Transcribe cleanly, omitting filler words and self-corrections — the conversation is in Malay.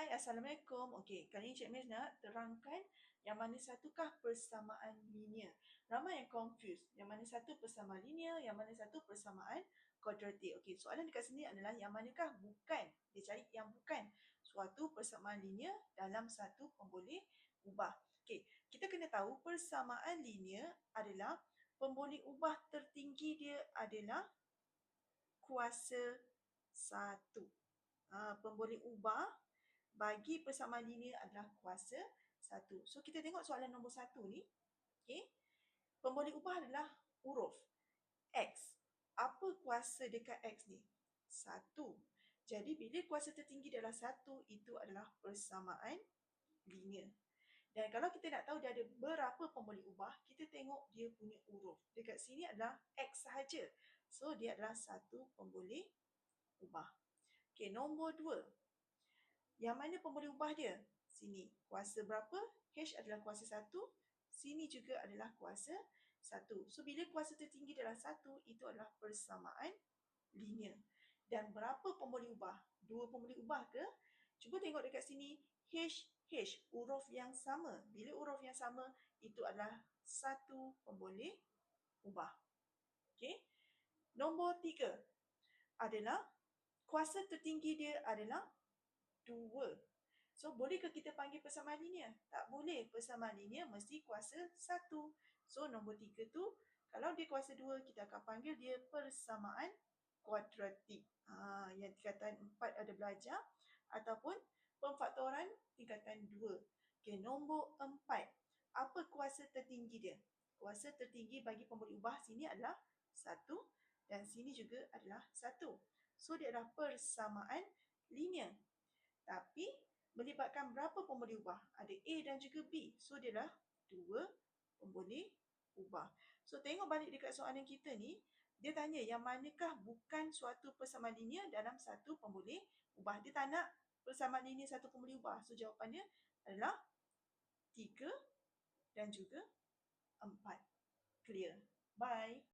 Hai, Assalamualaikum. Okey, kali ini Cik Miss nak terangkan yang mana satukah persamaan linear. Ramai yang confused. Yang mana satu persamaan linear, yang mana satu persamaan kuadratik. Okey, soalan dekat sini adalah yang manakah bukan. Dia cari yang bukan suatu persamaan linear dalam satu pemboleh ubah. Okey, kita kena tahu persamaan linear adalah pemboleh ubah tertinggi dia adalah kuasa 1. Pemboleh ubah bagi persamaan linear adalah kuasa 1. So, kita tengok soalan nombor 1 ni. Okay. Pemboleh ubah adalah huruf X. Apa kuasa dekat X ni? 1. Jadi, bila kuasa tertinggi adalah 1, itu adalah persamaan linear. Dan kalau kita nak tahu dia ada berapa pemboleh ubah, kita tengok dia punya huruf. Dekat sini adalah X sahaja. So, dia adalah satu pemboleh ubah. Okay, nombor 2. Yang mana pemboleh ubah dia? Sini. Kuasa berapa? H adalah kuasa 1. Sini juga adalah kuasa 1. So, bila kuasa tertinggi adalah 1, itu adalah persamaan linear. Dan berapa pemboleh ubah? 2 pemboleh ubah ke? Cuba tengok dekat sini. H, huruf yang sama. Bila huruf yang sama, itu adalah satu pemboleh ubah. Okay. Nombor 3 adalah kuasa tertinggi dia adalah 2. So, bolehkah kita panggil persamaan linear? Tak boleh. Persamaan linear mesti kuasa 1. So, nombor 3 tu, kalau dia kuasa 2, kita akan panggil dia persamaan kuadratik. Yang tingkatan 4 ada belajar. Ataupun pemfaktoran tingkatan 2. Okay, nombor 4. Apa kuasa tertinggi dia? Kuasa tertinggi bagi pemboleh ubah sini adalah 1. Dan sini juga adalah 1. So, dia adalah persamaan linear. Tapi melibatkan berapa pemboleh ubah? Ada A dan juga B. So, dia adalah 2 pemboleh ubah. So, tengok balik dekat soalan kita ni. Dia tanya yang manakah bukan suatu persamaan linear dalam satu pemboleh ubah. Dia tak nak persamaan linear satu pemboleh ubah. So, jawapannya adalah 3 dan juga 4. Clear? Bye.